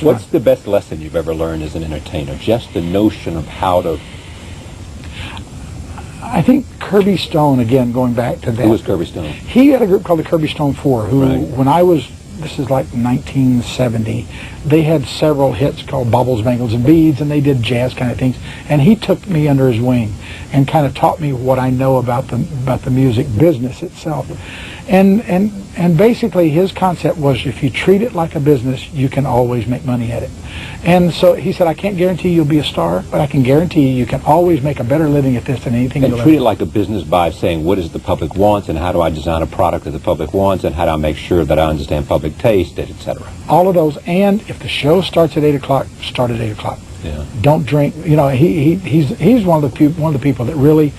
What's the best lesson you've ever learned as an entertainer? Just the notion of how to... I think Kirby Stone, again, going back to that. Who was Kirby Stone? He had a group called the Kirby Stone Four, who, when I was, this is like 1970, they had several hits called Baubles, Bangles, and Beads, and they did jazz kind of things. And he took me under his wing and kind of taught me what I know about the music business itself. And basically his concept was, if you treat it like a business, you can always make money at it. And so he said, I can't guarantee you'll be a star, but I can guarantee you can always make a better living at this than anything you'll ever do. And treat it like a business by saying, what is the public wants, and how do I design a product that the public wants, and how do I make sure that I understand public taste, etc. All of those. And if the show starts at 8 o'clock, start at 8 o'clock. Yeah. Don't drink. You know, he's one of the people that really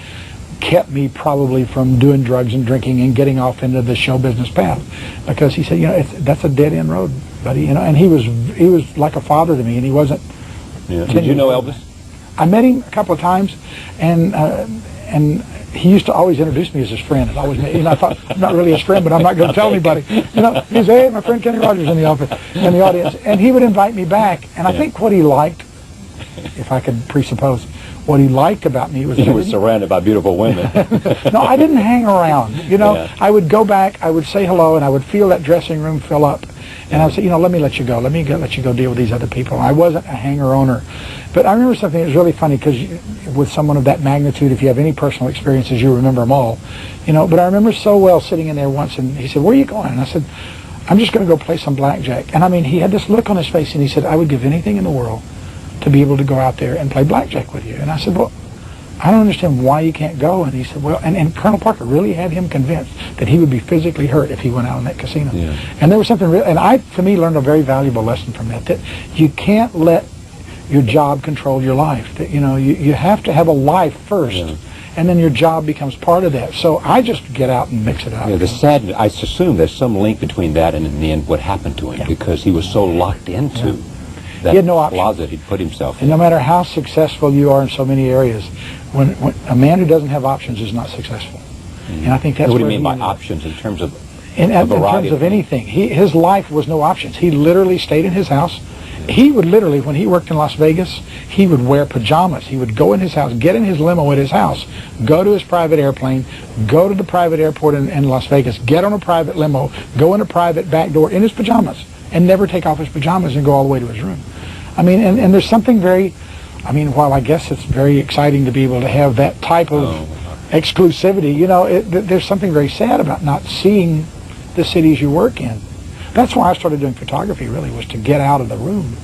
kept me probably from doing drugs and drinking and getting off into the show business path, because he said, you know, that's a dead end road, buddy. You know, and he was like a father to me, and he wasn't. Yeah. Did you know Elvis? I met him a couple of times, and he used to always introduce me as his friend. And always, you know, I thought, I'm not really his friend, but I'm not going to tell anybody. You know, he'd say, hey, my friend Kenny Rogers in the audience, and he would invite me back. And I think what he liked, if I could presuppose, what he liked about me was... He was surrounded by beautiful women. No, I didn't hang around. You know, I would go back, I would say hello, and I would feel that dressing room fill up. And I would say, you know, let me let you go. Let you go deal with these other people. I wasn't a hanger-oner. But I remember something that was really funny, because with someone of that magnitude, if you have any personal experiences, you remember them all. You know, but I remember so well sitting in there once, and he said, where are you going? And I said, I'm just going to go play some blackjack. And I mean, he had this look on his face, and he said, I would give anything in the world to be able to go out there and play blackjack with you. And I said, well, I don't understand why you can't go. And he said, well, and Colonel Parker really had him convinced that he would be physically hurt if he went out in that casino. Yeah. And there was something real, and I, to me, learned a very valuable lesson from that you can't let your job control your life. That, you know, you have to have a life first. Yeah. And then your job becomes part of that. So I just get out and mix it up. Yeah, I assume there's some link between that and in the end what happened to him, because he was so locked into that he had no option. Closet he'd put himself in. And no matter how successful you are in so many areas, when a man who doesn't have options is not successful. Mm-hmm. And I think that's what do you mean by options in terms of in terms of anything? His life was no options. He literally stayed in his house. Yeah. He would literally, when he worked in Las Vegas, he would wear pajamas. He would go in his house, get in his limo at his house, go to his private airplane, go to the private airport in Las Vegas, get on a private limo, go in a private back door in his pajamas, and never take off his pajamas and go all the way to his room. I mean, and there's something very, I mean, while I guess it's very exciting to be able to have that type of exclusivity, you know, there's something very sad about not seeing the cities you work in. That's why I started doing photography, really, was to get out of the room.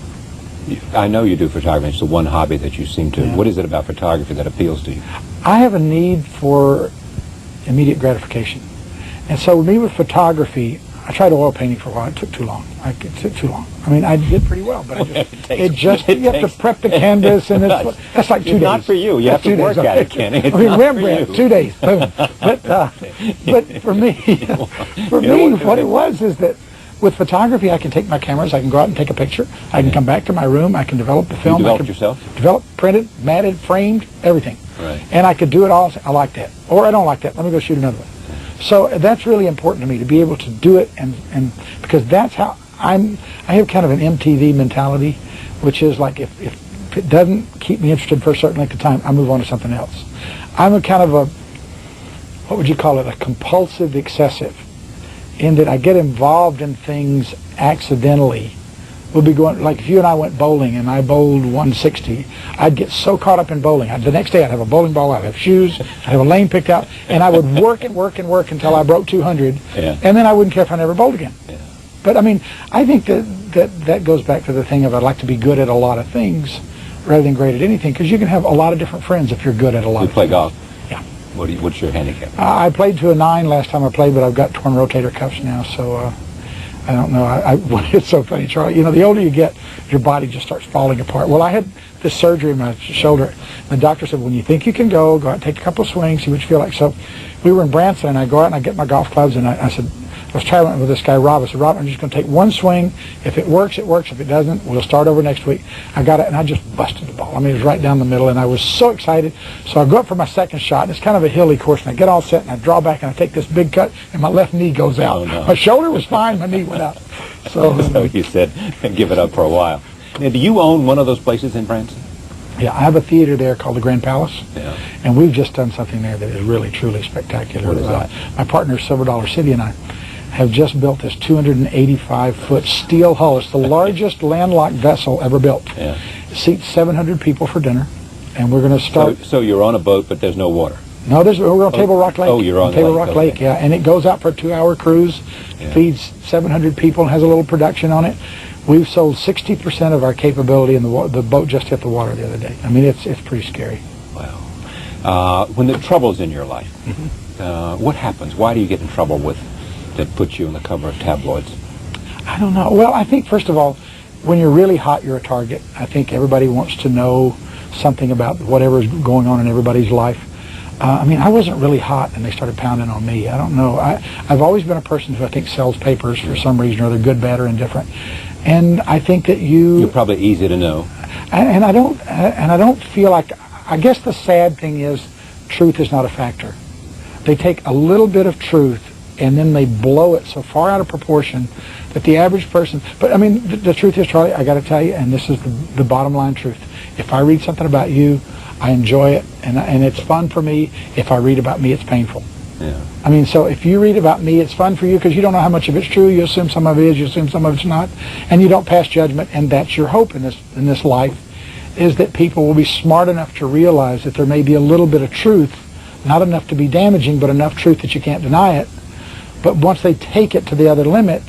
I know you do photography. It's the one hobby that you seem to. Yeah. What is it about photography that appeals to you? I have a need for immediate gratification. And so with me with photography, I tried oil painting for a while. It took too long. It took too long. I mean, I did pretty well, but you have to prep the canvas, and that's like 2 days. Not for you. You have to work at it, Kenny. I mean, Rembrandt, 2 days. Boom. But for me, what it was is that with photography, I can take my cameras, I can go out and take a picture, I can come back to my room, I can develop the film. You develop yourself? Develop, printed, matted, framed, everything. Right. And I could do it all. I like that. Or I don't like that. Let me go shoot another one. So that's really important to me, to be able to do it, and because that's how I have kind of an MTV mentality, which is like if it doesn't keep me interested for a certain length of time, I move on to something else. I'm a kind of a, what would you call it, a compulsive excessive, in that I get involved in things accidentally. We'll be going, like if you and I went bowling and I bowled 160, I'd get so caught up in bowling. The next day I'd have a bowling ball, I'd have shoes, I'd have a lane picked out, and I would work and work and work until I broke 200, and then I wouldn't care if I never bowled again. Yeah. But I mean, I think that goes back to the thing of I'd like to be good at a lot of things rather than great at anything, because you can have a lot of different friends if you're good at a lot of things. You play golf? Yeah. What's your handicap? I played to a 9 last time I played, but I've got torn rotator cuffs now, so I don't know. It's so funny, Charlie. You know, the older you get, your body just starts falling apart. Well, I had this surgery in my shoulder. The doctor said, when you think you can go out and take a couple of swings, see what you feel like. So we were in Branson, and I go out and I get my golf clubs, and I said, I was traveling with this guy, Rob. I said, Rob, I'm just going to take one swing. If it works, it works. If it doesn't, we'll start over next week. I got it, and I just busted the ball. I mean, it was right down the middle, and I was so excited. So I go up for my second shot, and it's kind of a hilly course, and I get all set, and I draw back, and I take this big cut, and my left knee goes out. Oh, no. My shoulder was fine. My knee went out. So you said, give it up for a while. Now, do you own one of those places in France? Yeah, I have a theater there called the Grand Palace, Yeah. and we've just done something there that is really, truly spectacular. What is that? My partner, Silver Dollar City, and I have just built this 285-foot steel hull. It's the largest landlocked vessel ever built. Yeah. It seats 700 people for dinner, and we're going to start... So you're on a boat, but there's no water? No, we're on Table Rock Lake. Oh, you're on Table the Rock lake, Lake, okay. yeah, and it goes out for a 2-hour cruise, Yeah. feeds 700 people, and has a little production on it. We've sold 60% of our capability, and the boat just hit the water the other day. I mean, it's pretty scary. Wow. When the trouble's in your life, what happens? Why do you get in trouble that puts you on the cover of tabloids? I don't know. Well, I think, first of all, when you're really hot, you're a target. I think everybody wants to know something about whatever's going on in everybody's life. I mean, I wasn't really hot, and they started pounding on me. I don't know. I've always been a person who I think sells papers for some reason or other, good, bad, or indifferent. And I think that You're probably easy to know. And I don't feel like, I guess the sad thing is truth is not a factor. They take a little bit of truth and then they blow it so far out of proportion that the average person, but I mean, the truth is, Charlie, I got to tell you, and this is the bottom line truth. If I read something about you, I enjoy it, and it's fun for me. If I read about me, it's painful. Yeah. I mean, so if you read about me, it's fun for you because you don't know how much of it's true. You assume some of it is, you assume some of it's not, and you don't pass judgment. And that's your hope in this life, is that people will be smart enough to realize that there may be a little bit of truth, not enough to be damaging, but enough truth that you can't deny it. But once they take it to the other limit,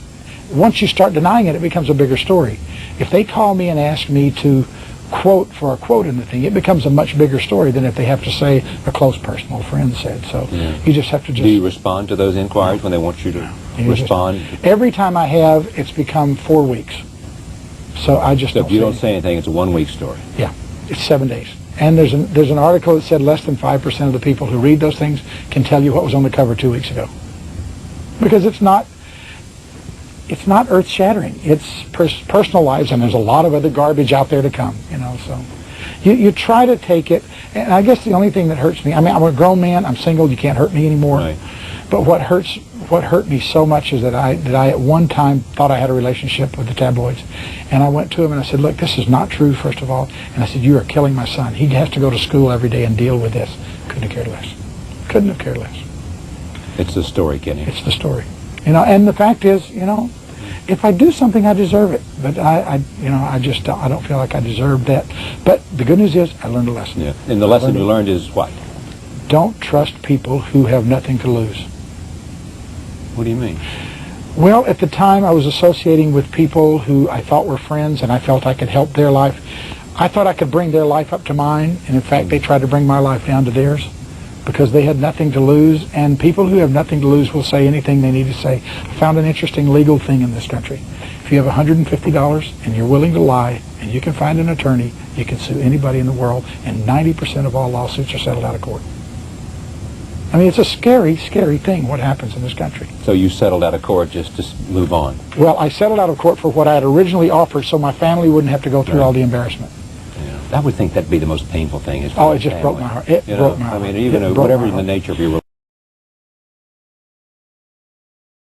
once you start denying it, it becomes a bigger story. If they call me and ask me to quote for a quote in the thing, it becomes a much bigger story than if they have to say a close personal friend said. So you just have to Do you respond to those inquiries when they want you to respond? Every time I have, it's become 4 weeks. So I just So don't if you say don't say anything, it's a 1-week story. Yeah, it's 7 days. And there's an article that said less than 5% of the people who read those things can tell you what was on the cover 2 weeks ago. Because it's not earth-shattering. It's personal lives, and there's a lot of other garbage out there to come, so you try to take it, and I guess the only thing that hurts me, I mean, I'm a grown man, I'm single, you can't hurt me anymore. Right. But what hurt me so much is that I at one time thought I had a relationship with the tabloids, and I went to him and I said, look, this is not true, first of all, and I said, you are killing my son. He has to go to school every day and deal with this. Couldn't have cared less. Couldn't have cared less. It's the story, Kenny. It's the story. And the fact is, if I do something, I deserve it. But I don't feel like I deserve that. But the good news is, I learned a lesson. Yeah. And the lesson you learned is what? Don't trust people who have nothing to lose. What do you mean? Well, at the time, I was associating with people who I thought were friends, and I felt I could help their life. I thought I could bring their life up to mine, and in fact, they tried to bring my life down to theirs because they had nothing to lose, and people who have nothing to lose will say anything they need to say. I found an interesting legal thing in this country. If you have $150 and you're willing to lie, and you can find an attorney, you can sue anybody in the world, and 90% of all lawsuits are settled out of court. I mean, it's a scary, scary thing what happens in this country. So you settled out of court just to move on? Well, I settled out of court for what I had originally offered so my family wouldn't have to go through all the embarrassment. Yeah. I would think that'd be the most painful thing. Is Oh, it just broke my heart. It broke my heart. I mean, even whatever the nature of your